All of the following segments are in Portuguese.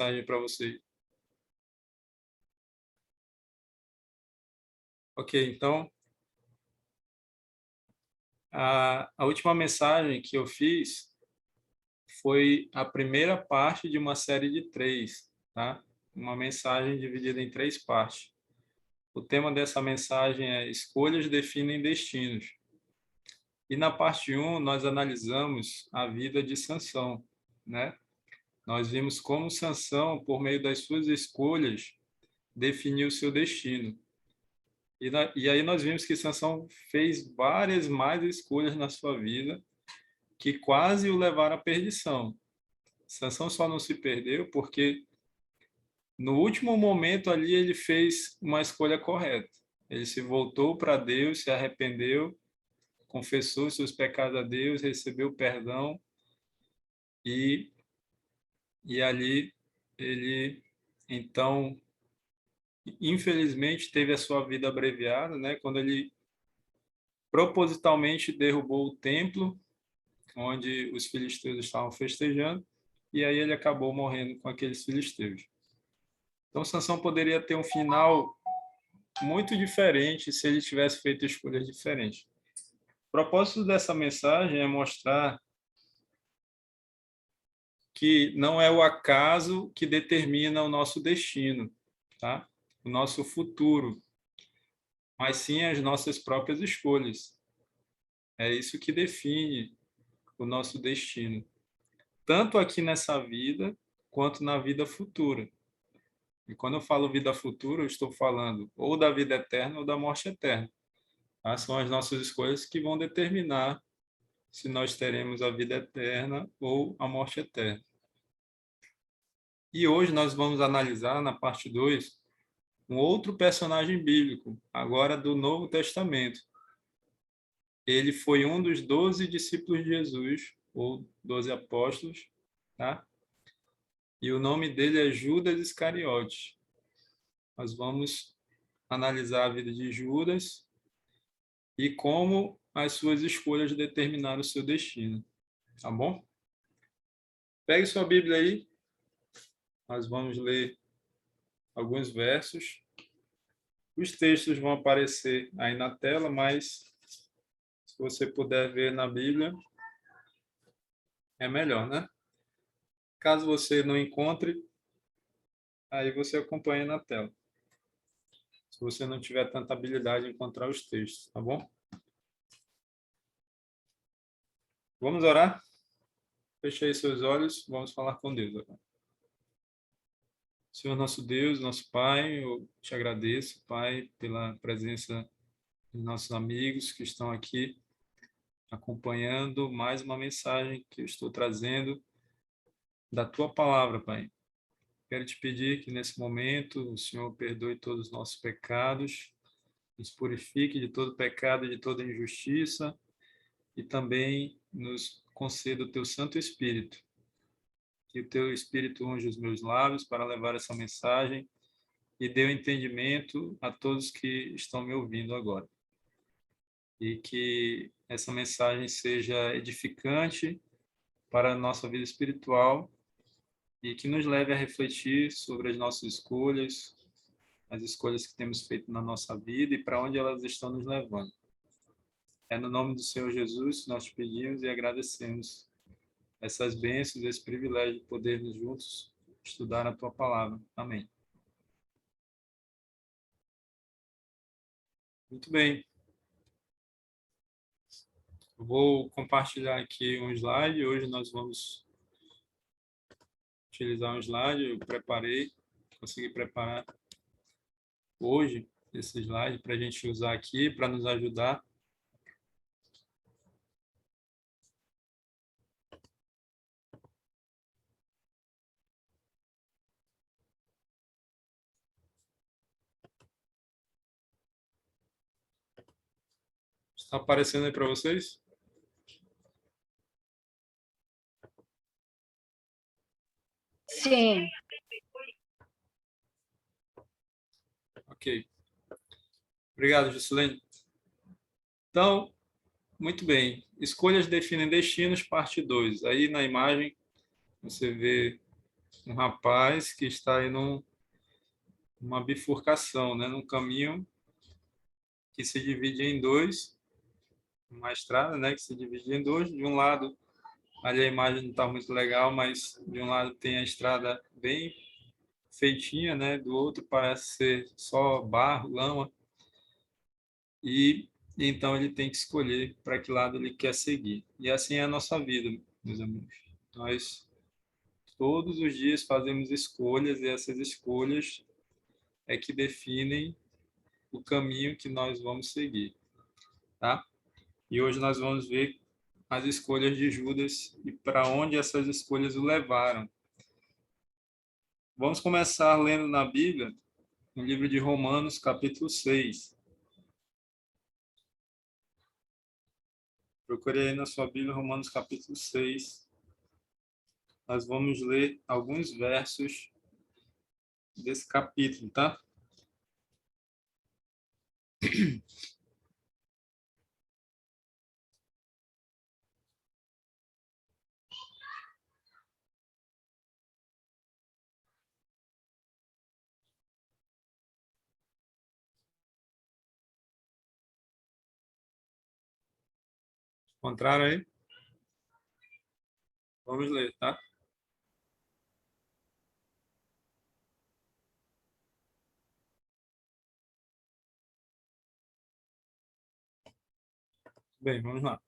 mensagem para vocês. Ok, então, a última mensagem que eu fiz foi a primeira parte de uma série de 3, tá? Uma mensagem dividida em 3 partes. O tema dessa mensagem é Escolhas definem destinos. E na parte 1, nós analisamos a vida de Sansão, né? Nós vimos como Sansão, por meio das suas escolhas, definiu o seu destino. E aí nós vimos que Sansão fez várias mais escolhas na sua vida que quase o levaram à perdição. Sansão só não se perdeu porque no último momento ali ele fez uma escolha correta. Ele se voltou para Deus, se arrependeu, confessou seus pecados a Deus, recebeu perdão e ali ele então infelizmente teve a sua vida abreviada, né, quando ele propositalmente derrubou o templo onde os filisteus estavam festejando, e aí ele acabou morrendo com aqueles filisteus. Então Sansão poderia ter um final muito diferente se ele tivesse feito escolhas diferentes. O propósito dessa mensagem é mostrar que não é o acaso que determina o nosso destino, tá? O nosso futuro, mas sim as nossas próprias escolhas. É isso que define o nosso destino, tanto aqui nessa vida quanto na vida futura. E quando eu falo vida futura, eu estou falando ou da vida eterna ou da morte eterna. Tá? São as nossas escolhas que vão determinar se nós teremos a vida eterna ou a morte eterna. E hoje nós vamos analisar, na parte 2, um outro personagem bíblico, agora do Novo Testamento. Ele foi um dos 12 discípulos de Jesus, ou 12 apóstolos, tá? E o nome dele é Judas Iscariote. Nós vamos analisar a vida de Judas e como as suas escolhas determinaram o seu destino. Tá bom? Pegue sua Bíblia aí. Nós vamos ler alguns versos. Os textos vão aparecer aí na tela, mas se você puder ver na Bíblia, é melhor, né? Caso você não encontre, aí você acompanha na tela. Se você não tiver tanta habilidade em encontrar os textos, tá bom? Vamos orar? Feche aí seus olhos, vamos falar com Deus agora. Senhor nosso Deus, nosso Pai, eu te agradeço, Pai, pela presença dos nossos amigos que estão aqui acompanhando mais uma mensagem que eu estou trazendo da Tua Palavra, Pai. Quero te pedir que nesse momento o Senhor perdoe todos os nossos pecados, nos purifique de todo pecado e de toda injustiça e também nos conceda o Teu Santo Espírito. Que o Teu Espírito unja os meus lábios para levar essa mensagem e dê o entendimento a todos que estão me ouvindo agora. E que essa mensagem seja edificante para a nossa vida espiritual e que nos leve a refletir sobre as nossas escolhas, as escolhas que temos feito na nossa vida e para onde elas estão nos levando. É no nome do Senhor Jesus que nós te pedimos e agradecemos essas bênçãos, esse privilégio de podermos juntos estudar a Tua Palavra. Amém. Muito bem. Eu vou compartilhar aqui um slide. Hoje nós vamos utilizar um slide. Eu consegui preparar hoje esse slide para a gente usar aqui, para nos ajudar. Está aparecendo aí para vocês? Sim. Ok. Obrigado, Juscelene. Então, muito bem. Escolhas definem destinos, parte 2. Aí na imagem você vê um rapaz que está aí numa bifurcação, né? Num caminho que se divide em dois, uma estrada, né? Que se divide em dois. De um lado, ali a imagem não está muito legal, mas de um lado tem a estrada bem feitinha, né? Do outro parece ser só barro, lama. E então ele tem que escolher para que lado ele quer seguir. E assim é a nossa vida, meus amigos. Nós todos os dias fazemos escolhas e essas escolhas é que definem o caminho que nós vamos seguir, tá? E hoje nós vamos ver as escolhas de Judas e para onde essas escolhas o levaram. Vamos começar lendo na Bíblia, no livro de Romanos, capítulo 6. Procure aí na sua Bíblia, Romanos, capítulo 6. Nós vamos ler alguns versos desse capítulo, tá? Encontraram aí? Vamos ler, tá? Bem, vamos lá.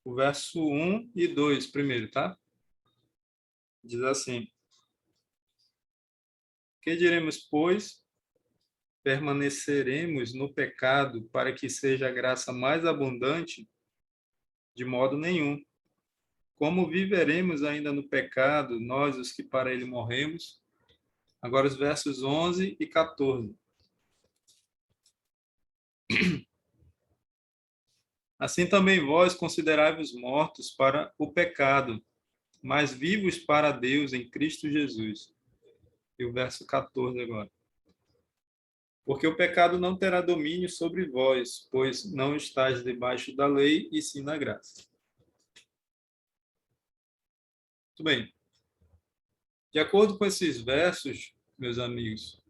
O verso 1 e 2 primeiro, tá? Diz assim: que diremos, pois? Permaneceremos no pecado para que seja a graça mais abundante? De modo nenhum. Como viveremos ainda no pecado, nós, os que para ele morremos? Agora os versos 11 e 14. Assim também vós considerai-vos mortos para o pecado, mas vivos para Deus em Cristo Jesus. E o verso 14 agora. Porque o pecado não terá domínio sobre vós, pois não estáis debaixo da lei, e sim na graça. Muito bem. De acordo com esses versos, meus amigos,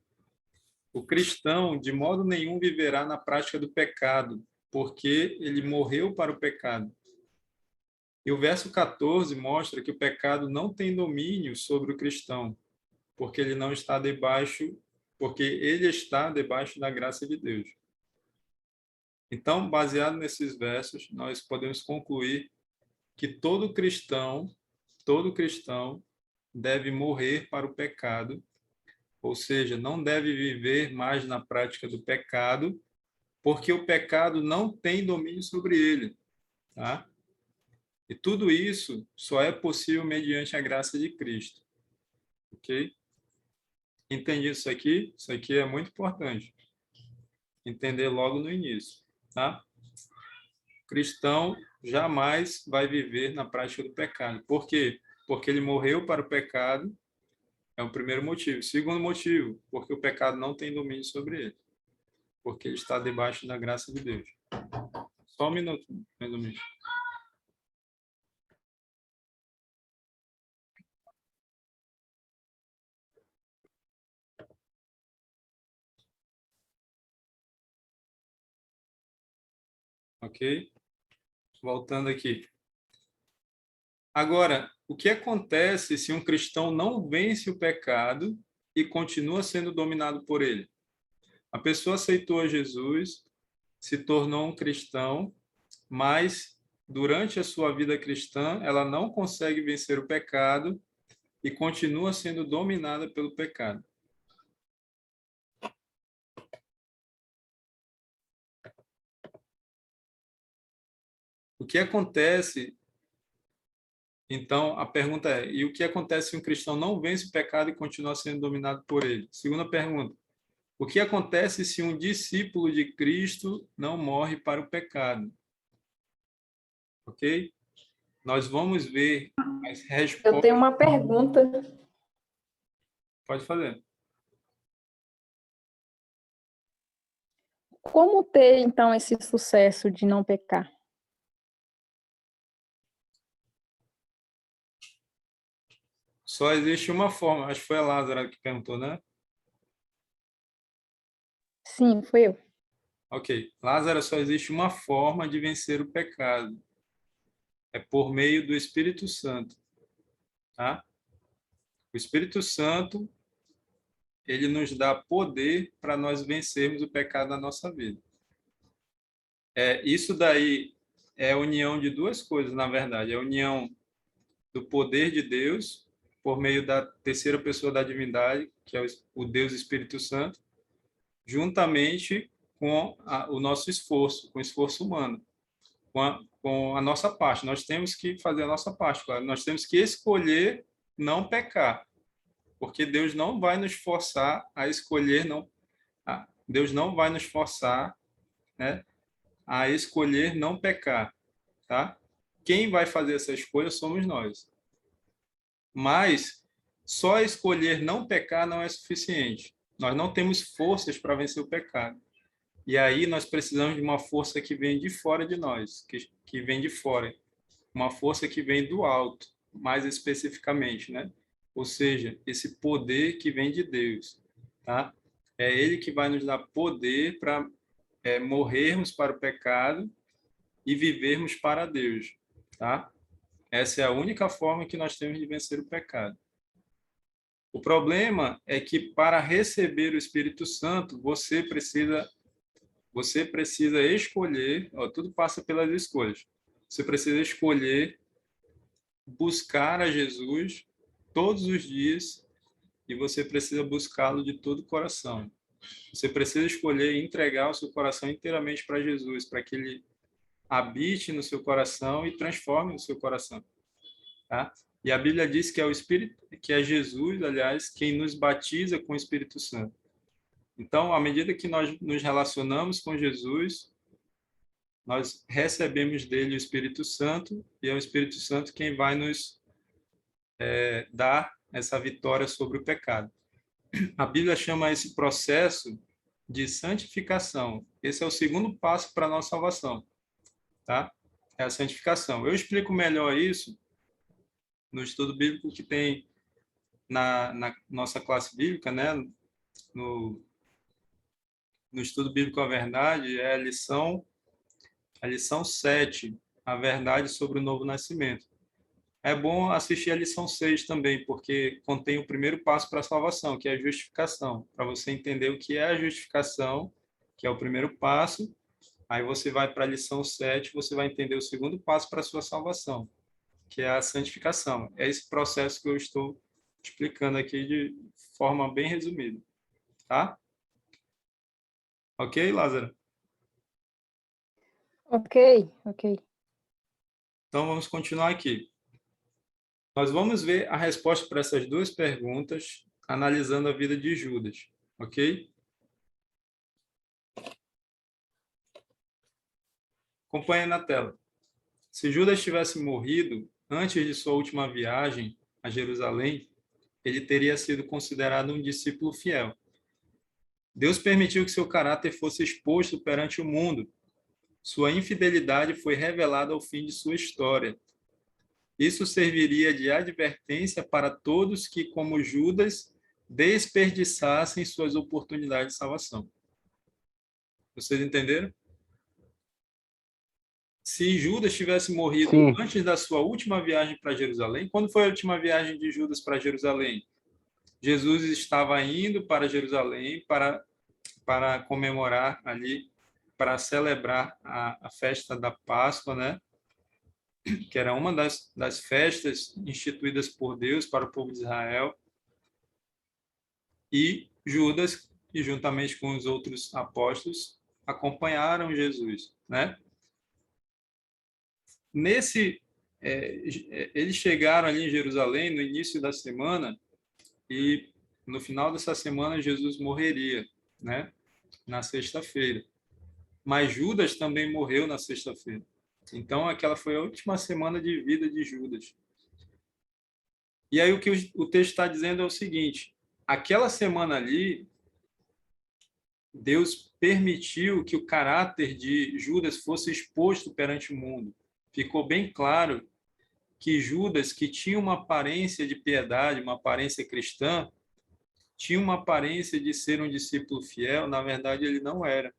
o cristão de modo nenhum viverá na prática do pecado, porque ele morreu para o pecado. E o verso 14 mostra que o pecado não tem domínio sobre o cristão, porque ele não está debaixo, porque ele está debaixo da graça de Deus. Então, baseado nesses versos, nós podemos concluir que todo cristão deve morrer para o pecado, ou seja, não deve viver mais na prática do pecado, porque o pecado não tem domínio sobre ele, tá? E tudo isso só é possível mediante a graça de Cristo, ok? Entendi isso aqui? Isso aqui é muito importante. Entender logo no início, tá? O cristão jamais vai viver na prática do pecado. Por quê? Porque ele morreu para o pecado, é o primeiro motivo. Segundo motivo, porque o pecado não tem domínio sobre ele, porque ele está debaixo da graça de Deus. Só um minuto, mais ou menos. Ok? Voltando aqui. Agora, o que acontece se um cristão não vence o pecado e continua sendo dominado por ele? A pessoa aceitou a Jesus, se tornou um cristão, mas durante a sua vida cristã, ela não consegue vencer o pecado e continua sendo dominada pelo pecado. O que acontece, então, a pergunta é, e o que acontece se um cristão não vence o pecado e continua sendo dominado por ele? Segunda pergunta, o que acontece se um discípulo de Cristo não morre para o pecado? Ok? Nós vamos ver as Eu tenho respostas. uma pergunta. Pode fazer. Como ter, então, esse sucesso de não pecar? Só existe uma forma. Acho que foi a Lázara que perguntou, né? Sim, foi eu. Ok. Lázaro, só existe uma forma de vencer o pecado. É por meio do Espírito Santo, tá? O Espírito Santo, ele nos dá poder para nós vencermos o pecado na nossa vida. Isso daí é a união de duas coisas, na verdade. É a união do poder de Deus por meio da terceira pessoa da divindade, que é o Deus Espírito Santo, juntamente com o nosso esforço, com o esforço humano, com a nossa parte. Nós temos que fazer a nossa parte, claro. Nós temos que escolher não pecar, porque Deus não vai nos forçar a escolher não. Deus não vai nos forçar, né, a escolher não pecar, tá? Quem vai fazer essa escolha somos nós. Mas só escolher não pecar não é suficiente. Nós não temos forças para vencer o pecado. E aí nós precisamos de uma força que vem de fora de nós, que vem de fora. Uma força que vem do alto, mais especificamente, né? Ou seja, esse poder que vem de Deus, tá? É Ele que vai nos dar poder para morrermos para o pecado e vivermos para Deus, tá? Essa é a única forma que nós temos de vencer o pecado. O problema é que para receber o Espírito Santo, você precisa escolher, ó, tudo passa pelas escolhas. Você precisa escolher buscar a Jesus todos os dias e você precisa buscá-lo de todo o coração. Você precisa escolher e entregar o seu coração inteiramente para Jesus, para que ele habite no seu coração e transforme o seu coração, tá? E a Bíblia diz que é o Espírito, que é Jesus, aliás, quem nos batiza com o Espírito Santo. Então, à medida que nós nos relacionamos com Jesus, nós recebemos dele o Espírito Santo e é o Espírito Santo quem vai nos dar essa vitória sobre o pecado. A Bíblia chama esse processo de santificação. Esse é o segundo passo para a nossa salvação, tá? É a santificação. Eu explico melhor isso no estudo bíblico que tem na nossa classe bíblica, né? No, no estudo bíblico A Verdade, é a lição 7, a verdade sobre o novo nascimento. É bom assistir a lição 6 também, porque contém o primeiro passo para a salvação, que é a justificação. Para você entender o que é a justificação, que é o primeiro passo, aí você vai para a lição 7, você vai entender o segundo passo para a sua salvação, que é a santificação. É esse processo que eu estou explicando aqui de forma bem resumida, tá? Ok, Lázaro? Ok, ok. Então vamos continuar aqui. Nós vamos ver a resposta para essas duas perguntas analisando a vida de Judas, ok? Acompanhe na tela. Se Judas tivesse morrido antes de sua última viagem a Jerusalém, ele teria sido considerado um discípulo fiel. Deus permitiu que seu caráter fosse exposto perante o mundo. Sua infidelidade foi revelada ao fim de sua história. Isso serviria de advertência para todos que, como Judas, desperdiçassem suas oportunidades de salvação. Vocês entenderam? Se Judas tivesse morrido Sim, antes da sua última viagem para Jerusalém, quando foi a última viagem de Judas para Jerusalém? Jesus estava indo para Jerusalém para comemorar ali, para celebrar a festa da Páscoa, né? Que era uma das festas instituídas por Deus para o povo de Israel. E Judas, e juntamente com os outros apóstolos, acompanharam Jesus, né? Nesse, eles chegaram ali em Jerusalém no início da semana e no final dessa semana Jesus morreria, né? Na sexta-feira. Mas Judas também morreu na sexta-feira. Então aquela foi a última semana de vida de Judas. E aí o que o texto está dizendo é o seguinte: aquela semana ali Deus permitiu que o caráter de Judas fosse exposto perante o mundo. Ficou bem claro que Judas, que tinha uma aparência de piedade, uma aparência cristã, tinha uma aparência de ser um discípulo fiel, na verdade ele não era.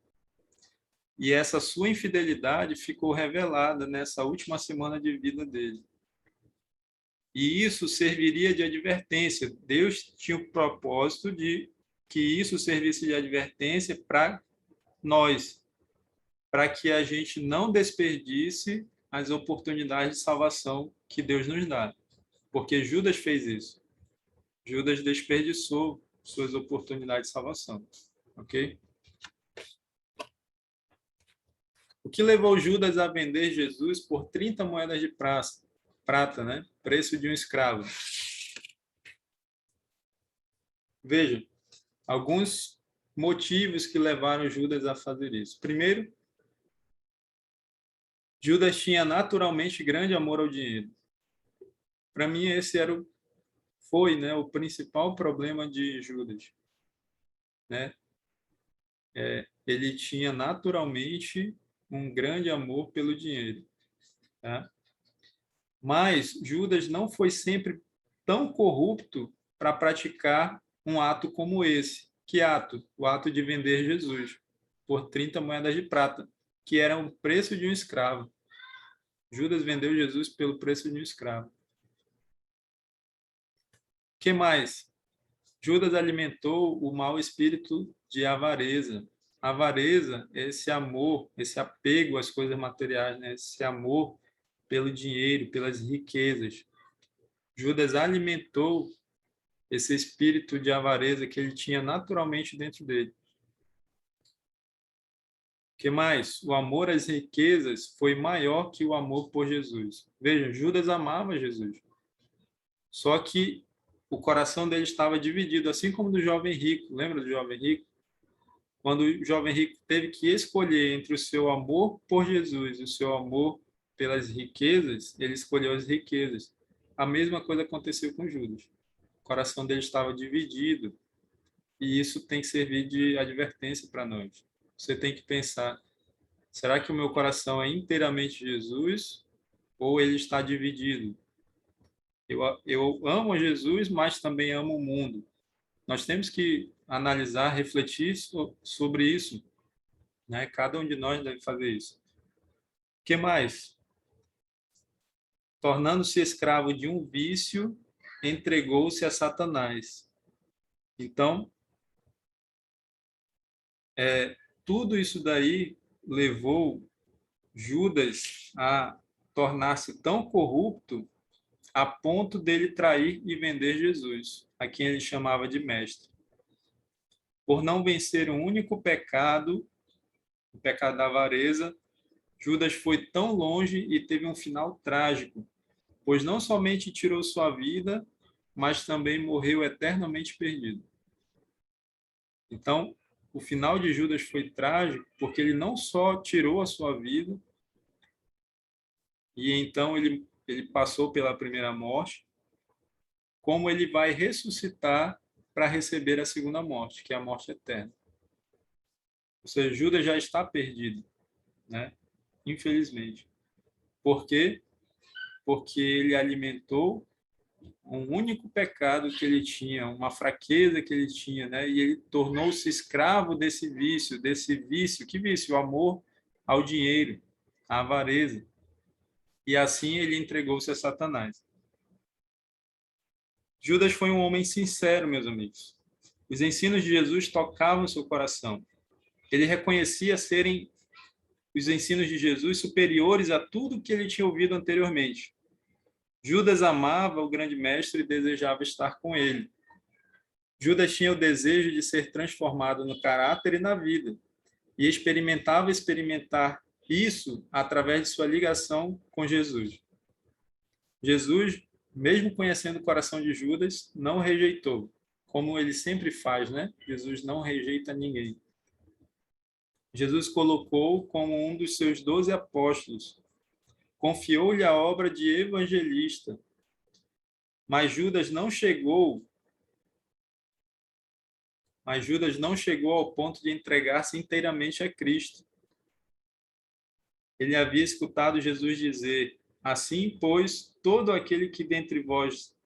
E essa sua infidelidade ficou revelada nessa última semana de vida dele. E isso serviria de advertência. Deus tinha o propósito de que isso servisse de advertência para nós, para que a gente não desperdice as oportunidades de salvação que Deus nos dá. Porque Judas fez isso. Judas desperdiçou suas oportunidades de salvação. Ok? O que levou Judas a vender Jesus por 30 moedas de prata, né? Preço de um escravo. Veja, alguns motivos que levaram Judas a fazer isso. Primeiro, Judas tinha naturalmente grande amor ao dinheiro. Para mim, esse foi, né, o principal problema de Judas, né? Ele tinha naturalmente um grande amor pelo dinheiro, tá? Mas Judas não foi sempre tão corrupto para praticar um ato como esse. Que ato? O ato de vender Jesus por 30 moedas de prata, que era o preço de um escravo. Judas vendeu Jesus pelo preço de um escravo. Que mais? Judas alimentou o mau espírito de avareza. Avareza é esse amor, esse apego às coisas materiais, né? Esse amor pelo dinheiro, pelas riquezas. Judas alimentou esse espírito de avareza que ele tinha naturalmente dentro dele. Que mais? O amor às riquezas foi maior que o amor por Jesus. Vejam, Judas amava Jesus. Só que o coração dele estava dividido, assim como do jovem rico. Lembra do jovem rico? Quando o jovem rico teve que escolher entre o seu amor por Jesus e o seu amor pelas riquezas, ele escolheu as riquezas. A mesma coisa aconteceu com Judas. O coração dele estava dividido. E isso tem que servir de advertência para nós. Você tem que pensar, será que o meu coração é inteiramente Jesus ou ele está dividido? Eu amo Jesus, mas também amo o mundo. Nós temos que analisar, refletir sobre isso, né? Cada um de nós deve fazer isso. O que mais? Tornando-se escravo de um vício, entregou-se a Satanás. Então, tudo isso daí levou Judas a tornar-se tão corrupto a ponto dele trair e vender Jesus, a quem ele chamava de mestre. Por não vencer um único pecado, o pecado da avareza, Judas foi tão longe e teve um final trágico, pois não somente tirou sua vida, mas também morreu eternamente perdido. Então, o final de Judas foi trágico porque ele não só tirou a sua vida, e então ele passou pela primeira morte, como ele vai ressuscitar para receber a segunda morte, que é a morte eterna. Ou seja, Judas já está perdido, né? Infelizmente. Por quê? Porque ele alimentou um único pecado que ele tinha, uma fraqueza que ele tinha, né? E ele tornou-se escravo desse vício. Que vício? O amor ao dinheiro, à avareza. E assim ele entregou-se a Satanás. Judas foi um homem sincero, meus amigos. Os ensinos de Jesus tocavam seu coração. Ele reconhecia serem os ensinos de Jesus superiores a tudo que ele tinha ouvido anteriormente. Judas amava o grande mestre e desejava estar com ele. Judas tinha o desejo de ser transformado no caráter e na vida, e experimentar isso através de sua ligação com Jesus. Jesus, mesmo conhecendo o coração de Judas, não rejeitou, como ele sempre faz, né? Jesus não rejeita ninguém. Jesus colocou como um dos seus 12 apóstolos, confiou-lhe a obra de evangelista, mas Judas não chegou ao ponto de entregar-se inteiramente a Cristo. Ele havia escutado Jesus dizer: Assim, pois, todo aquele que dentre vós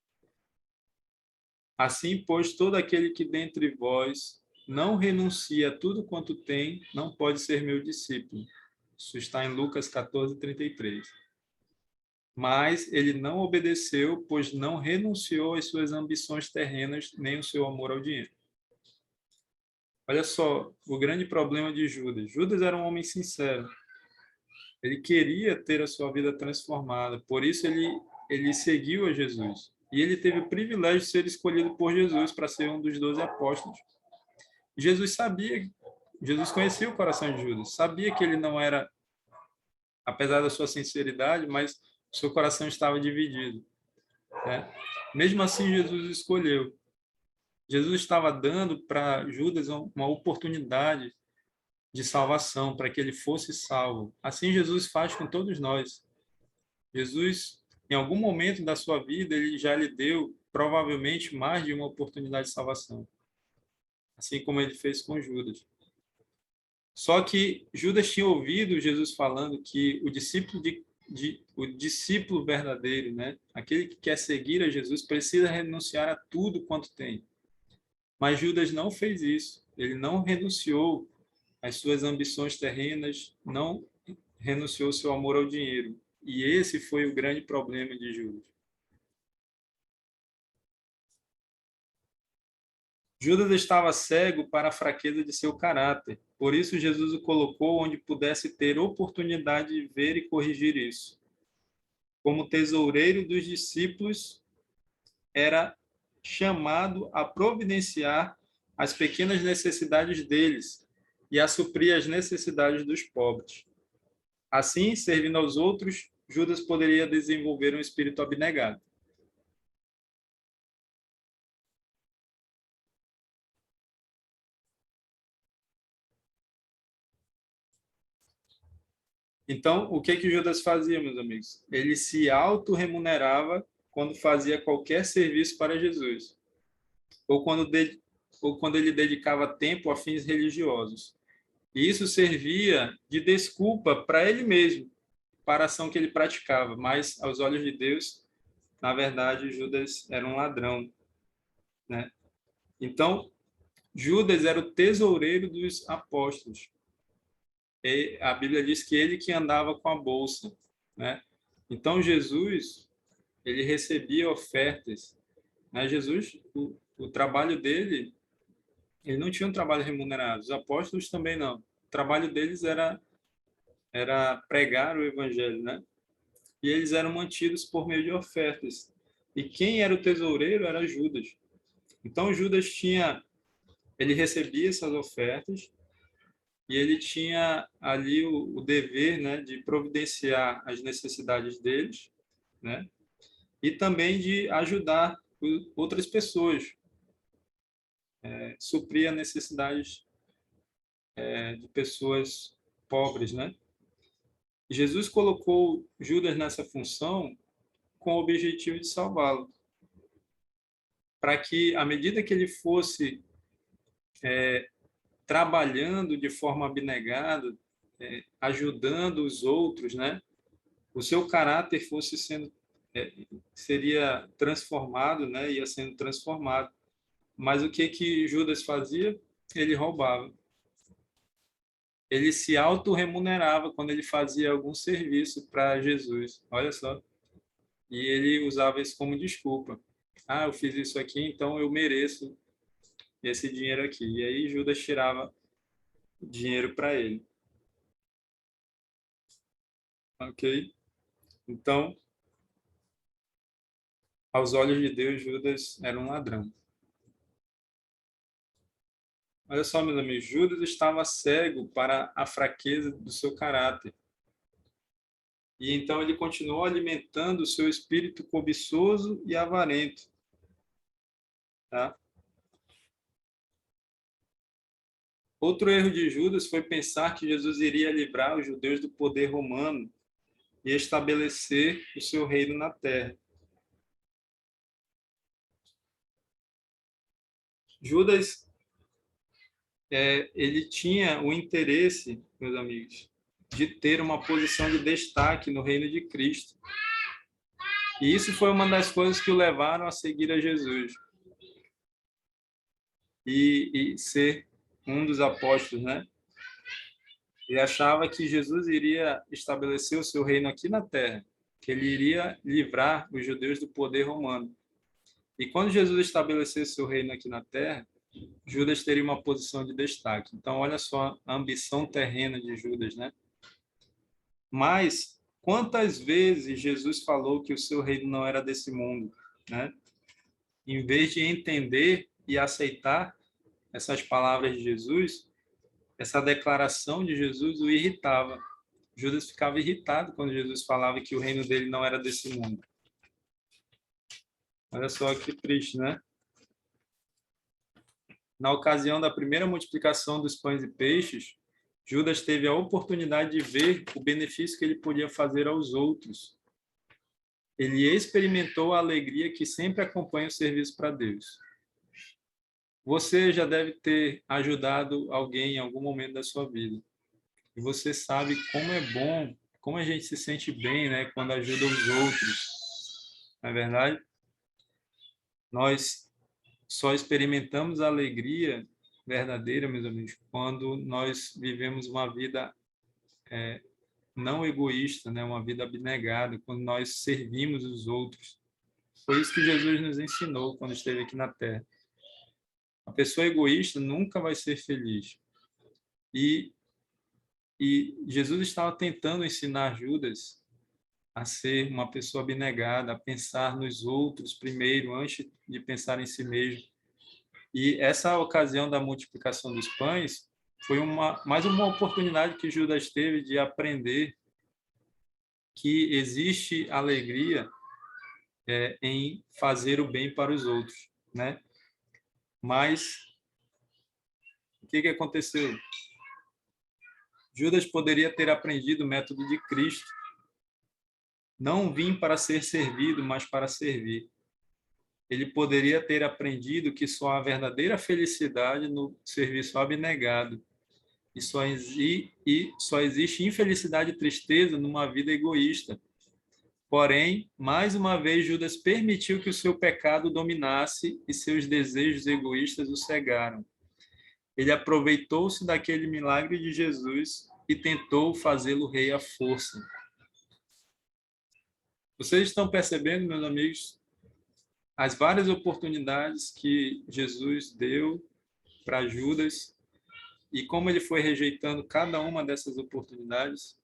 não renuncia a tudo quanto tem, não pode ser meu discípulo. Isso está em Lucas 14:33. Mas ele não obedeceu, pois não renunciou às suas ambições terrenas, nem o seu amor ao dinheiro. Olha só o grande problema de Judas. Judas era um homem sincero. Ele queria ter a sua vida transformada. Por isso ele seguiu a Jesus. E ele teve o privilégio de ser escolhido por Jesus para ser um dos 12 apóstolos. Jesus sabia, Jesus conhecia o coração de Judas. Sabia que ele não era, apesar da sua sinceridade, mas o seu coração estava dividido, né? Mesmo assim, Jesus escolheu. Jesus estava dando para Judas uma oportunidade de salvação, para que ele fosse salvo. Assim Jesus faz com todos nós. Jesus, em algum momento da sua vida, ele já lhe deu, provavelmente, mais de uma oportunidade de salvação. Assim como ele fez com Judas. Só que Judas tinha ouvido Jesus falando que o discípulo verdadeiro, né, aquele que quer seguir a Jesus, precisa renunciar a tudo quanto tem. Mas Judas não fez isso. Ele não renunciou às suas ambições terrenas, não renunciou ao seu amor ao dinheiro. E esse foi o grande problema de Judas. Judas estava cego para a fraqueza de seu caráter. Por isso, Jesus o colocou onde pudesse ter oportunidade de ver e corrigir isso. Como tesoureiro dos discípulos, era chamado a providenciar as pequenas necessidades deles e a suprir as necessidades dos pobres. Assim, servindo aos outros, Judas poderia desenvolver um espírito abnegado. Então, o que Judas fazia, meus amigos? Ele se auto-remunerava quando fazia qualquer serviço para Jesus, ou quando ele dedicava tempo a fins religiosos. E isso servia de desculpa para ele mesmo, para a ação que ele praticava. Mas, aos olhos de Deus, na verdade, Judas era um ladrão, né? Então, Judas era o tesoureiro dos apóstolos. E a Bíblia diz que ele que andava com a bolsa, né? Então, Jesus, ele recebia ofertas, né? Jesus, o trabalho dele, ele não tinha um trabalho remunerado. Os apóstolos também não. O trabalho deles era pregar o evangelho, né? E eles eram mantidos por meio de ofertas. E quem era o tesoureiro era Judas. Então Judas ele recebia essas ofertas e ele tinha ali o dever, né, de providenciar as necessidades deles, né? E também de ajudar outras pessoas, suprir as necessidades de pessoas pobres, né? Jesus colocou Judas nessa função com o objetivo de salvá-lo, para que, à medida que ele fosse trabalhando de forma abnegada, ajudando os outros, né, o seu caráter fosse sendo seria transformado, né, ia sendo transformado. Mas o que Judas fazia? Ele roubava. Ele se auto-remunerava quando ele fazia algum serviço para Jesus. Olha só. E ele usava isso como desculpa. Ah, eu fiz isso aqui, então eu mereço esse dinheiro aqui. E aí Judas tirava dinheiro para ele. Ok? Então, aos olhos de Deus, Judas era um ladrão. Olha só, meus amigos, Judas estava cego para a fraqueza do seu caráter. E então ele continuou alimentando o seu espírito cobiçoso e avarento. Tá? Outro erro de Judas foi pensar que Jesus iria livrar os judeus do poder romano e estabelecer o seu reino na terra. Judas, ele tinha o interesse, meus amigos, de ter uma posição de destaque no reino de Cristo. E isso foi uma das coisas que o levaram a seguir a Jesus e ser um dos apóstolos, né? Ele achava que Jesus iria estabelecer o seu reino aqui na terra, que ele iria livrar os judeus do poder romano. E quando Jesus estabelecesse seu reino aqui na terra, Judas teria uma posição de destaque. Então, olha só a ambição terrena de Judas, né? Mas quantas vezes Jesus falou que o seu reino não era desse mundo, né? Em vez de entender e aceitar essas palavras de Jesus, essa declaração de Jesus o irritava. Judas ficava irritado quando Jesus falava que o reino dele não era desse mundo. Olha só que triste, né? Na ocasião da primeira multiplicação dos pães e peixes, Judas teve a oportunidade de ver o benefício que ele podia fazer aos outros. Ele experimentou a alegria que sempre acompanha o serviço para Deus. Você já deve ter ajudado alguém em algum momento da sua vida. E você sabe como é bom, como a gente se sente bem, né, quando ajuda os outros. Não é verdade? Nós só experimentamos a alegria verdadeira, meus amigos, quando nós vivemos uma vida não egoísta, né, uma vida abnegada, quando nós servimos os outros. Foi isso que Jesus nos ensinou quando esteve aqui na Terra. A pessoa egoísta nunca vai ser feliz. E Jesus estava tentando ensinar Judas a ser uma pessoa abnegada, a pensar nos outros primeiro, antes de pensar em si mesmo. E essa ocasião da multiplicação dos pães foi mais uma oportunidade que Judas teve de aprender que existe alegria em fazer o bem para os outros, né? Mas o que aconteceu? Judas poderia ter aprendido o método de Cristo. Não vim para ser servido, mas para servir. Ele poderia ter aprendido que só há verdadeira felicidade no serviço abnegado. E só existe infelicidade e tristeza numa vida egoísta. Porém, mais uma vez, Judas permitiu que o seu pecado dominasse e seus desejos egoístas o cegaram. Ele aproveitou-se daquele milagre de Jesus e tentou fazê-lo rei à força. Vocês estão percebendo, meus amigos, as várias oportunidades que Jesus deu para Judas e como ele foi rejeitando cada uma dessas oportunidades?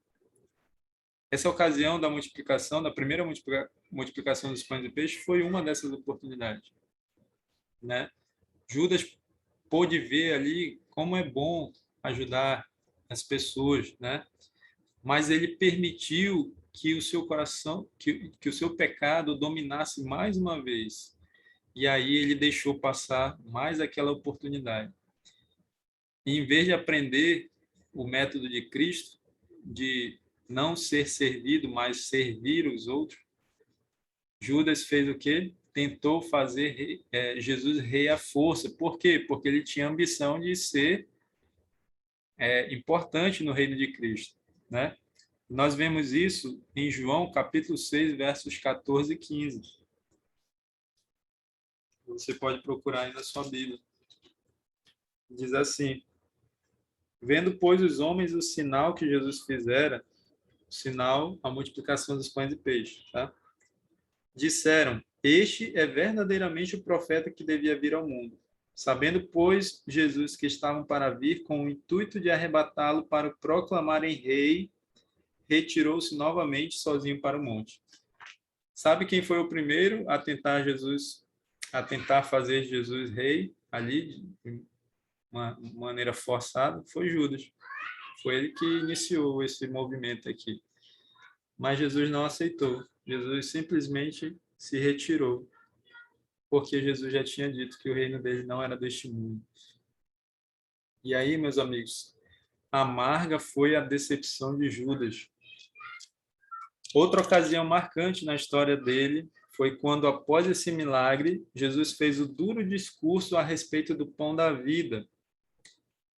Essa ocasião da multiplicação, da primeira multiplicação dos pães e peixes, foi uma dessas oportunidades, né? Judas pôde ver ali como é bom ajudar as pessoas, né? Mas ele permitiu que o seu coração, que o seu pecado dominasse mais uma vez. E aí ele deixou passar mais aquela oportunidade. E, em vez de aprender o método de Cristo, de não ser servido, mas servir os outros, Judas fez o quê? Tentou fazer Jesus rei à força. Por quê? Porque ele tinha a ambição de ser importante no reino de Cristo, né? Nós vemos isso em João, capítulo 6, versos 14 e 15. Você pode procurar aí na sua Bíblia. Diz assim: vendo, pois, os homens o sinal que Jesus fizera, o sinal, a multiplicação dos pães e peixes, tá? Disseram: este é verdadeiramente o profeta que devia vir ao mundo. Sabendo, pois, Jesus que estavam para vir com o intuito de arrebatá-lo para o proclamarem rei, retirou-se novamente sozinho para o monte. Sabe quem foi o primeiro a tentar fazer Jesus rei ali de uma maneira forçada? Foi Judas. Foi ele que iniciou esse movimento aqui. Mas Jesus não aceitou. Jesus simplesmente se retirou, porque Jesus já tinha dito que o reino dele não era deste mundo. E aí, meus amigos, amarga foi a decepção de Judas. Outra ocasião marcante na história dele foi quando, após esse milagre, Jesus fez o duro discurso a respeito do pão da vida.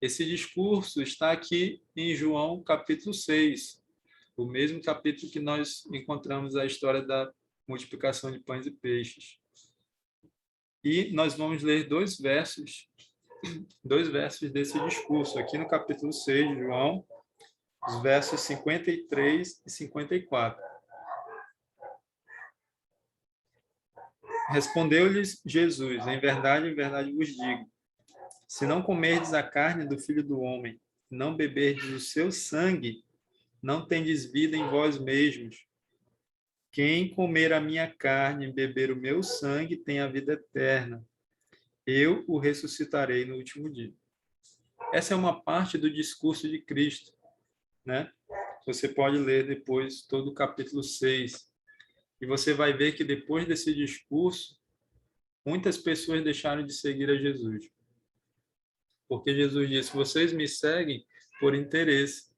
Esse discurso está aqui em João capítulo 6, o mesmo capítulo que nós encontramos a história da multiplicação de pães e peixes. E nós vamos ler dois versos desse discurso, aqui no capítulo 6 de João, os versos 53 e 54. Respondeu-lhes Jesus: em verdade vos digo, se não comerdes a carne do Filho do Homem, não beberdes o seu sangue, não tendes vida em vós mesmos. Quem comer a minha carne e beber o meu sangue tem a vida eterna. Eu o ressuscitarei no último dia. Essa é uma parte do discurso de Cristo, né? Você pode ler depois todo o capítulo 6. E você vai ver que depois desse discurso, muitas pessoas deixaram de seguir a Jesus. Porque Jesus disse: vocês me seguem por interesse,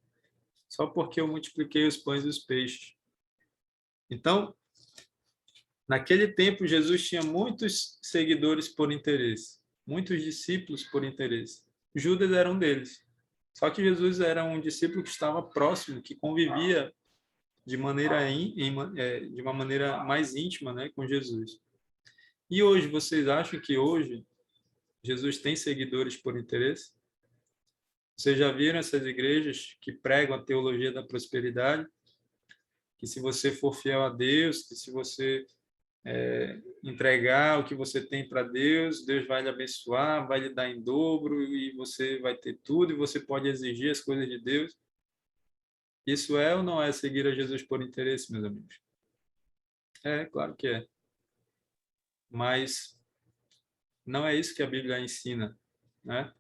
só porque eu multipliquei os pães e os peixes. Então, naquele tempo, Jesus tinha muitos seguidores por interesse, muitos discípulos por interesse. Judas era um deles. Só que Jesus era um discípulo que estava próximo, que convivia de de uma maneira mais íntima, né, com Jesus. E hoje, vocês acham que hoje Jesus tem seguidores por interesse? Vocês já viram essas igrejas que pregam a teologia da prosperidade? Que se você for fiel a Deus, que se você entregar o que você tem para Deus, Deus vai lhe abençoar, vai lhe dar em dobro e você vai ter tudo e você pode exigir as coisas de Deus. Isso é ou não é seguir a Jesus por interesse, meus amigos? É, claro que é. Mas não é isso que a Bíblia ensina, né?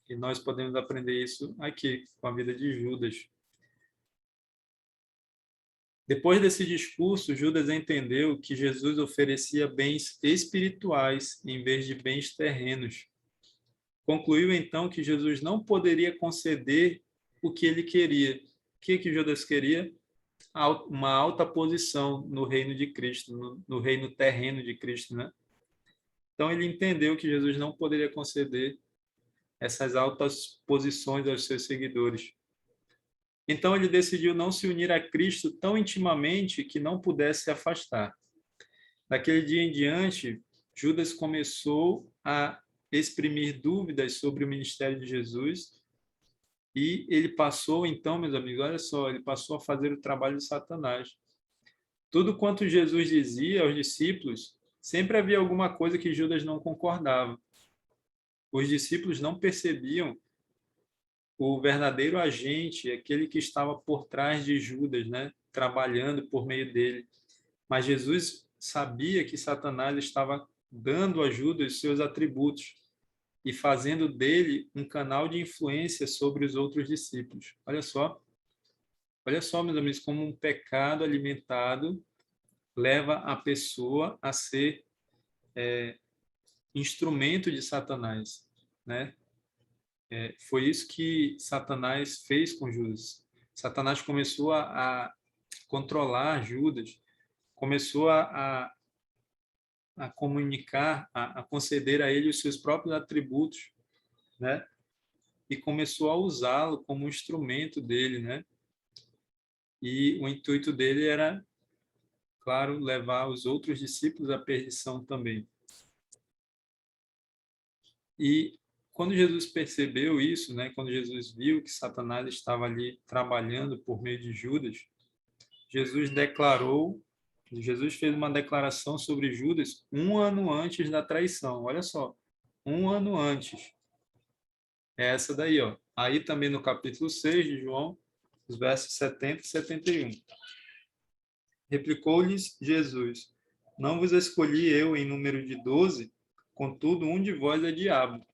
E nós podemos aprender isso aqui, com a vida de Judas. Depois desse discurso, Judas entendeu que Jesus oferecia bens espirituais em vez de bens terrenos. Concluiu então que Jesus não poderia conceder o que ele queria. O que Judas queria? Uma alta posição no reino de Cristo, no reino terreno de Cristo, né? Então ele entendeu que Jesus não poderia conceder essas altas posições aos seus seguidores. Então ele decidiu não se unir a Cristo tão intimamente que não pudesse se afastar. Daquele dia em diante, Judas começou a exprimir dúvidas sobre o ministério de Jesus e ele passou, então, meus amigos, olha só, ele passou a fazer o trabalho de Satanás. Tudo quanto Jesus dizia aos discípulos, sempre havia alguma coisa que Judas não concordava. Os discípulos não percebiam o verdadeiro agente, aquele que estava por trás de Judas, né, trabalhando por meio dele. Mas Jesus sabia que Satanás estava dando a Judas os seus atributos e fazendo dele um canal de influência sobre os outros discípulos. Olha só, meus amigos, como um pecado alimentado leva a pessoa a ser instrumento de Satanás, né? Foi isso que Satanás fez com Judas. Satanás começou a controlar Judas, começou a comunicar, a conceder a ele os seus próprios atributos, né? E começou a usá-lo como um instrumento dele, né? E o intuito dele era, claro, levar os outros discípulos à perdição também. E quando Jesus percebeu isso, né? Quando Jesus viu que Satanás estava ali trabalhando por meio de Judas, Jesus fez uma declaração sobre Judas 1 ano antes da traição. Olha só, 1 ano antes. É essa daí, ó. Aí também no capítulo 6 de João, os versos 70 e 71. Replicou-lhes Jesus: não vos escolhi eu em número de 12, contudo um de vós é diabo.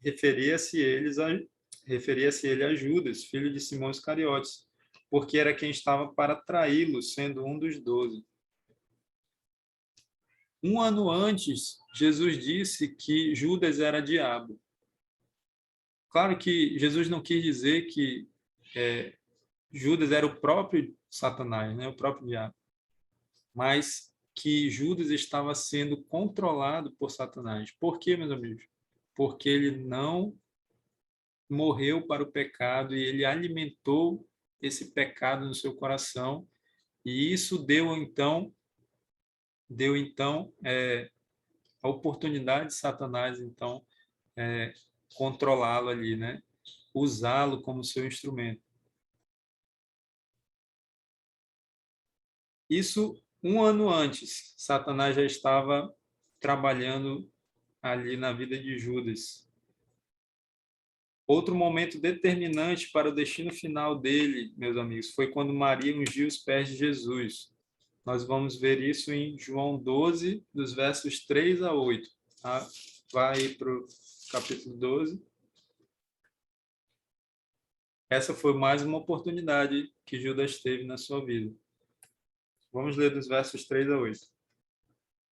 Referia-se ele a Judas, filho de Simão Iscariotes, porque era quem estava para traí-lo, sendo um dos 12. 1 ano antes, Jesus disse que Judas era diabo. Claro que Jesus não quis dizer que Judas era o próprio Satanás, né? O próprio diabo. Mas que Judas estava sendo controlado por Satanás. Por quê, meus amigos? Porque ele não morreu para o pecado e ele alimentou esse pecado no seu coração, e isso deu então a oportunidade de Satanás então controlá-lo ali, né? Usá-lo como seu instrumento. Isso 1 ano antes, Satanás já estava trabalhando ali na vida de Judas. Outro momento determinante para o destino final dele, meus amigos, foi quando Maria ungiu os pés de Jesus. Nós vamos ver isso em João 12, dos versos 3 a 8. Tá? Vai para o capítulo 12. Essa foi mais uma oportunidade que Judas teve na sua vida. Vamos ler dos versos 3 a 8.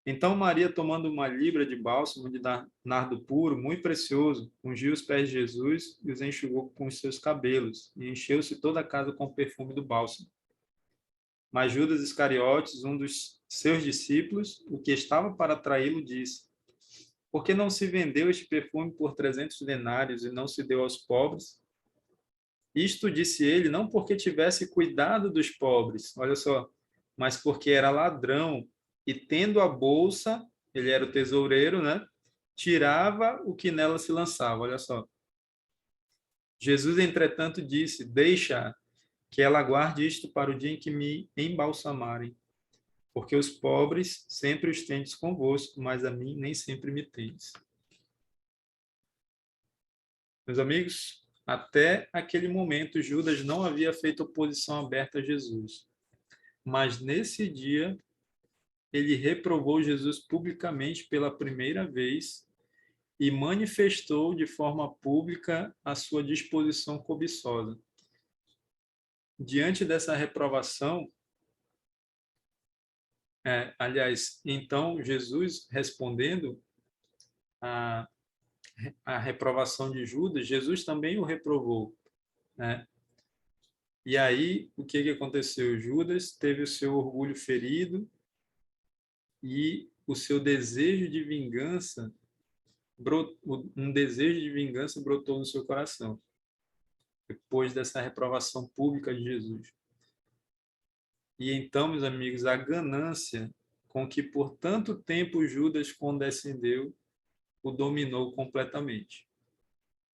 Então Maria, tomando uma libra de bálsamo de nardo puro, muito precioso, ungiu os pés de Jesus e os enxugou com os seus cabelos, e encheu-se toda a casa com o perfume do bálsamo. Mas Judas Iscariotes, um dos seus discípulos, o que estava para traí-lo, disse: Por que não se vendeu este perfume por 300 denários e não se deu aos pobres? Isto disse ele não porque tivesse cuidado dos pobres, olha só, mas porque era ladrão e, tendo a bolsa, ele era o tesoureiro, né? Tirava o que nela se lançava, olha só. Jesus, entretanto, disse: Deixa que ela guarde isto para o dia em que me embalsamarem, porque os pobres sempre os tendes convosco, mas a mim nem sempre me tendes. Meus amigos, até aquele momento, Judas não havia feito oposição aberta a Jesus. Mas nesse dia, ele reprovou Jesus publicamente pela primeira vez e manifestou de forma pública a sua disposição cobiçosa. Diante dessa reprovação, então Jesus respondendo a reprovação de Judas, Jesus também o reprovou, né? E aí, o que aconteceu? Judas teve o seu orgulho ferido e o seu desejo de vingança, um desejo de vingança brotou no seu coração, depois dessa reprovação pública de Jesus. E então, meus amigos, a ganância com que por tanto tempo Judas condescendeu o dominou completamente.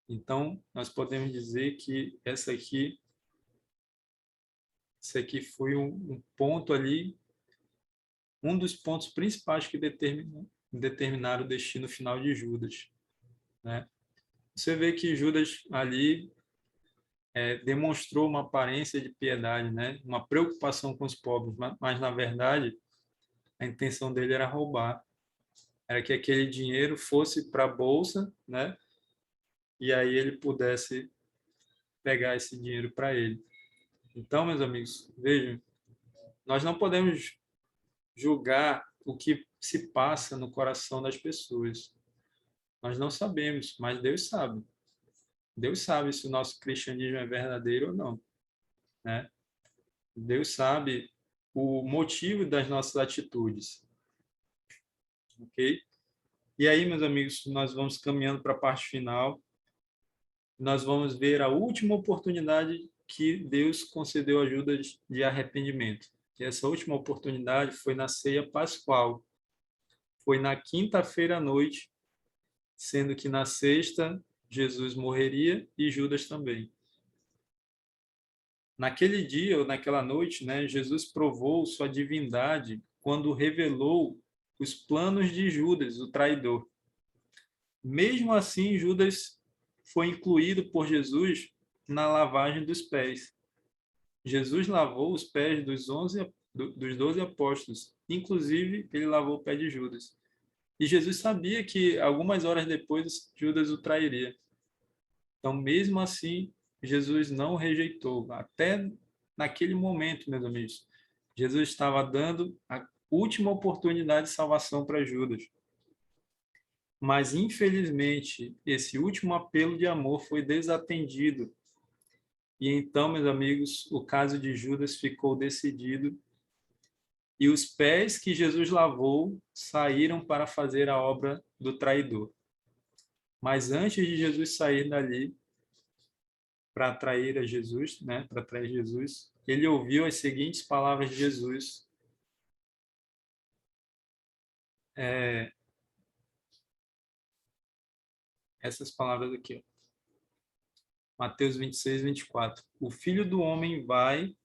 Então, nós podemos dizer que esse aqui foi um ponto ali, um dos pontos principais que determinaram o destino final de Judas, né? Você vê que Judas ali demonstrou uma aparência de piedade, né? Uma preocupação com os pobres, mas na verdade a intenção dele era roubar, era que aquele dinheiro fosse para a bolsa, né? E aí ele pudesse pegar esse dinheiro para ele. Então, meus amigos, vejam, nós não podemos julgar o que se passa no coração das pessoas. Nós não sabemos, mas Deus sabe. Deus sabe se o nosso cristianismo é verdadeiro ou não, né? Deus sabe o motivo das nossas atitudes, ok? E aí, meus amigos, nós vamos caminhando para a parte final. Nós vamos ver a última oportunidade que Deus concedeu a Judas de arrependimento. E essa última oportunidade foi na ceia pascual. Foi na quinta-feira à noite, sendo que na sexta Jesus morreria e Judas também. Naquele dia ou naquela noite, né, Jesus provou sua divindade quando revelou os planos de Judas, o traidor. Mesmo assim, Judas foi incluído por Jesus na lavagem dos pés. Jesus lavou os pés dos 12 apóstolos. Inclusive, ele lavou o pé de Judas. E Jesus sabia que algumas horas depois Judas o trairia. Então, mesmo assim, Jesus não o rejeitou. Até naquele momento, meus amigos, Jesus estava dando a última oportunidade de salvação para Judas. Mas, infelizmente, esse último apelo de amor foi desatendido. E então, meus amigos, o caso de Judas ficou decidido. E os pés que Jesus lavou saíram para fazer a obra do traidor. Mas antes de Jesus sair dali, para atrair a Jesus, né? Para atrair Jesus, ele ouviu as seguintes palavras de Jesus. Essas palavras aqui, ó. Mateus 26, 24. O Filho do Homem vai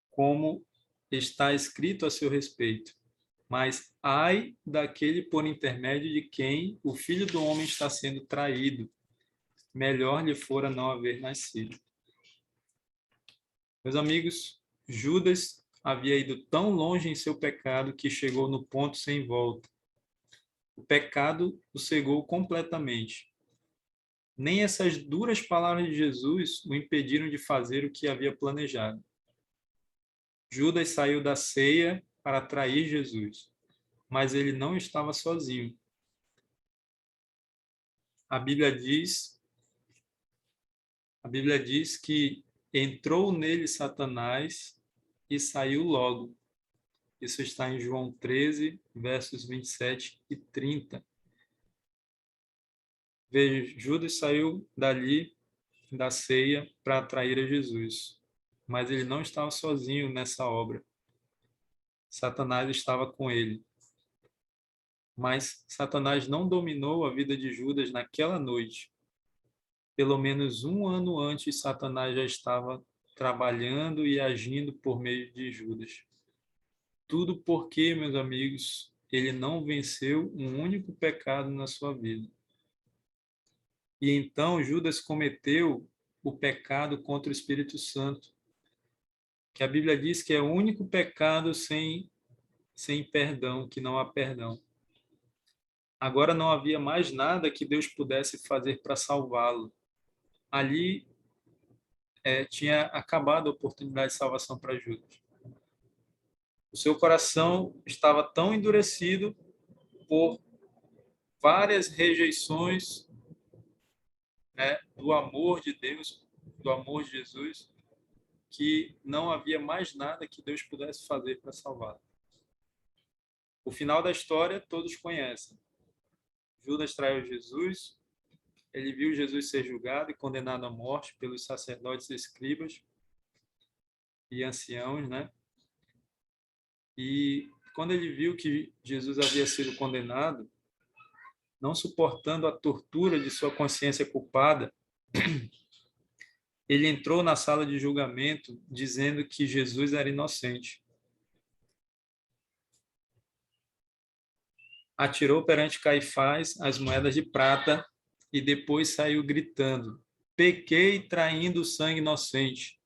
como está escrito a seu respeito. Mas ai daquele por intermédio de quem o Filho do Homem está sendo traído. Melhor lhe fora não haver nascido. Meus amigos, Judas havia ido tão longe em seu pecado que chegou no ponto sem volta. O pecado o cegou completamente. Nem essas duras palavras de Jesus o impediram de fazer o que havia planejado. Judas saiu da ceia para trair Jesus, mas ele não estava sozinho. A Bíblia diz que entrou nele Satanás e saiu logo. Isso está em João 13, versos 27 e 30. Veja, Judas saiu dali da ceia para atrair a Jesus, mas ele não estava sozinho nessa obra. Satanás estava com ele. Mas Satanás não dominou a vida de Judas naquela noite. Pelo menos um ano antes, Satanás já estava trabalhando e agindo por meio de Judas. Tudo porque, meus amigos, ele não venceu um único pecado na sua vida. E então Judas cometeu o pecado contra o Espírito Santo, que a Bíblia diz que é o único pecado sem perdão, que não há perdão. Agora não havia mais nada que Deus pudesse fazer para salvá-lo. Ali tinha acabado a oportunidade de salvação para Judas. O seu coração estava tão endurecido por várias rejeições, né, do amor de Deus, do amor de Jesus, que não havia mais nada que Deus pudesse fazer para salvá-lo. O final da história todos conhecem. Judas traiu Jesus, ele viu Jesus ser julgado e condenado à morte pelos sacerdotes e escribas e anciãos, né? E quando ele viu que Jesus havia sido condenado, não suportando a tortura de sua consciência culpada, ele entrou na sala de julgamento dizendo que Jesus era inocente. Atirou perante Caifás as moedas de prata e depois saiu gritando: pequei traindo o sangue inocente.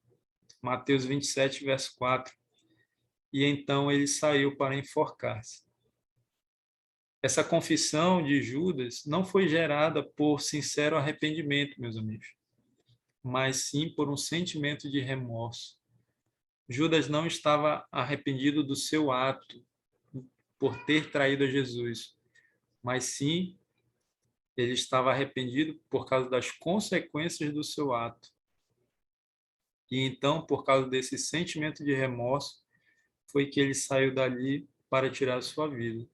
Mateus 27, verso 4. E então ele saiu para enforcar-se. Essa confissão de Judas não foi gerada por sincero arrependimento, meus amigos, mas sim por um sentimento de remorso. Judas não estava arrependido do seu ato por ter traído a Jesus, mas sim ele estava arrependido por causa das consequências do seu ato. E então, por causa desse sentimento de remorso, foi que ele saiu dali para tirar a sua vida.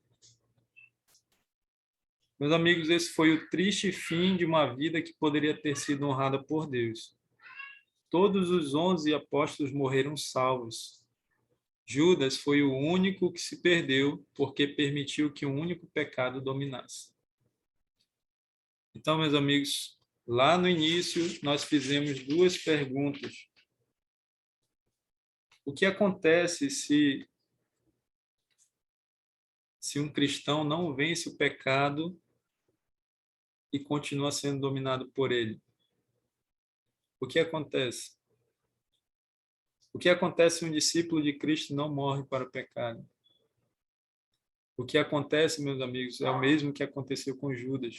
Meus amigos, esse foi o triste fim de uma vida que poderia ter sido honrada por Deus. Todos os 11 apóstolos morreram salvos. Judas foi o único que se perdeu porque permitiu que um único pecado dominasse. Então, meus amigos, lá no início nós fizemos duas perguntas. O que acontece se um cristão não vence o pecado e continua sendo dominado por ele? O que acontece? O que acontece se um discípulo de Cristo não morre para o pecado? O que acontece, meus amigos, é o mesmo que aconteceu com Judas.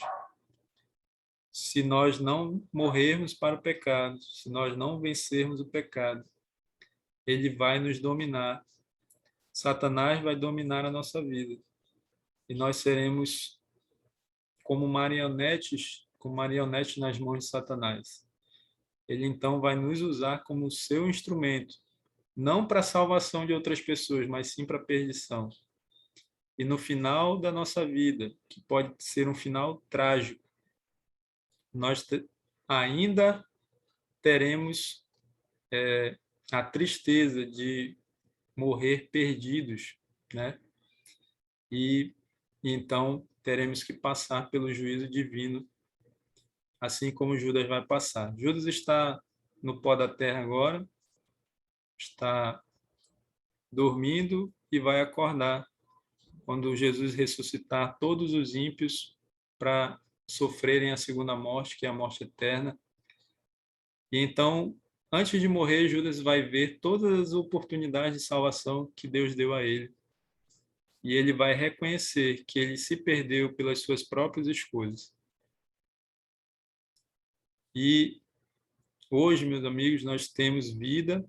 Se nós não morrermos para o pecado, se nós não vencermos o pecado, ele vai nos dominar. Satanás vai dominar a nossa vida. E nós seremos como marionetes nas mãos de Satanás. Ele então vai nos usar como seu instrumento, não para a salvação de outras pessoas, mas sim para a perdição. E no final da nossa vida, que pode ser um final trágico, nós ainda teremos a tristeza de morrer perdidos, né? E então teremos que passar pelo juízo divino, assim como Judas vai passar. Judas está no pó da terra agora, está dormindo e vai acordar quando Jesus ressuscitar todos os ímpios para sofrerem a segunda morte, que é a morte eterna. E então, antes de morrer, Judas vai ver todas as oportunidades de salvação que Deus deu a ele. E ele vai reconhecer que ele se perdeu pelas suas próprias escolhas. E hoje, meus amigos, nós temos vida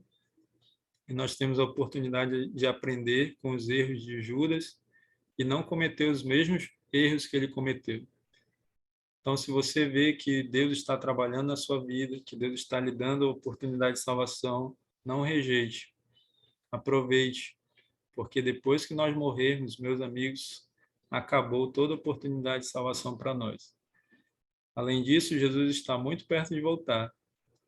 e nós temos a oportunidade de aprender com os erros de Judas e não cometer os mesmos erros que ele cometeu. Então, se você vê que Deus está trabalhando na sua vida, que Deus está lhe dando a oportunidade de salvação, não rejeite, aproveite, porque depois que nós morrermos, meus amigos, acabou toda a oportunidade de salvação para nós. Além disso, Jesus está muito perto de voltar.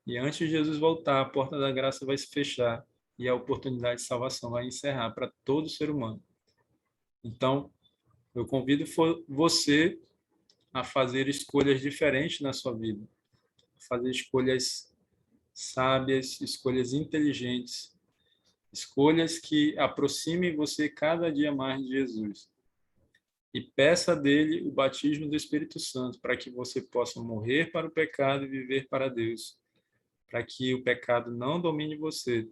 E antes de Jesus voltar, a porta da graça vai se fechar e a oportunidade de salvação vai encerrar para todo ser humano. Então, eu convido você a fazer escolhas diferentes na sua vida, fazer escolhas sábias, escolhas inteligentes, escolhas que aproximem você cada dia mais de Jesus. E peça dele o batismo do Espírito Santo para que você possa morrer para o pecado e viver para Deus, para que o pecado não domine você,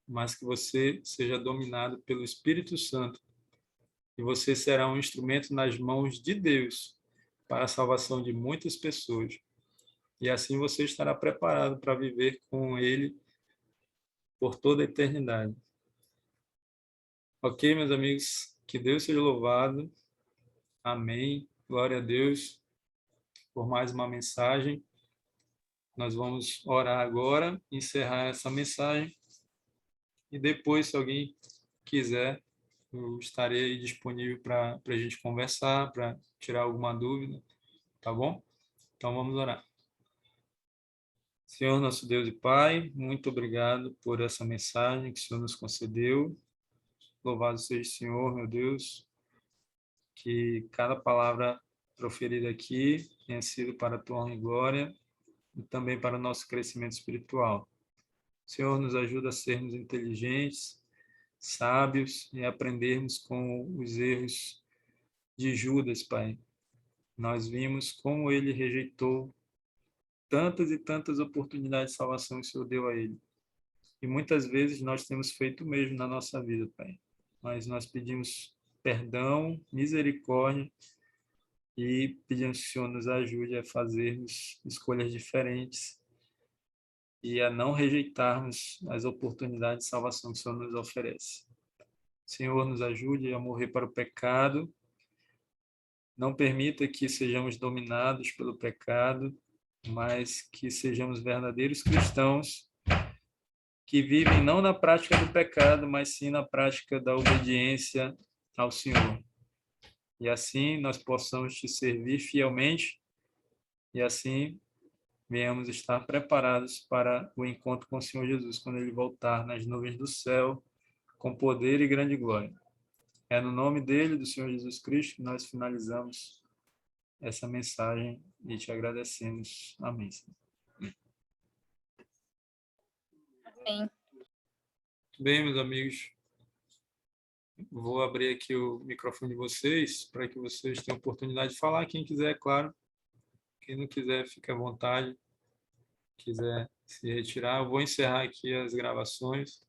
mas que você seja dominado pelo Espírito Santo e você será um instrumento nas mãos de Deus para a salvação de muitas pessoas. E assim você estará preparado para viver com Ele por toda a eternidade. Ok, meus amigos? Que Deus seja louvado. Amém. Glória a Deus por mais uma mensagem. Nós vamos orar agora, encerrar essa mensagem. E depois, se alguém quiser, eu estarei disponível para a gente conversar, para tirar alguma dúvida. Tá bom? Então vamos orar. Senhor, nosso Deus e Pai, muito obrigado por essa mensagem que o Senhor nos concedeu. Louvado seja o Senhor, meu Deus, que cada palavra proferida aqui tenha sido para a tua honra e glória e também para o nosso crescimento espiritual. Senhor, nos ajuda a sermos inteligentes, sábios e aprendermos com os erros de Judas, Pai. Nós vimos como ele rejeitou tantas e tantas oportunidades de salvação que o Senhor deu a ele. E muitas vezes nós temos feito o mesmo na nossa vida, Pai. Mas nós pedimos perdão, misericórdia e pedimos que o Senhor nos ajude a fazermos escolhas diferentes e a não rejeitarmos as oportunidades de salvação que o Senhor nos oferece. Senhor, nos ajude a morrer para o pecado. Não permita que sejamos dominados pelo pecado, mas que sejamos verdadeiros cristãos que vivem não na prática do pecado, mas sim na prática da obediência ao Senhor. E assim nós possamos te servir fielmente e assim venhamos estar preparados para o encontro com o Senhor Jesus, quando Ele voltar nas nuvens do céu, com poder e grande glória. É no nome dele, do Senhor Jesus Cristo, que nós finalizamos essa mensagem e te agradecemos. Amém. Amém. Bem, meus amigos, vou abrir aqui o microfone de vocês para que vocês tenham oportunidade de falar. Quem quiser, claro. Quem não quiser, fique à vontade. Quiser se retirar, eu vou encerrar aqui as gravações.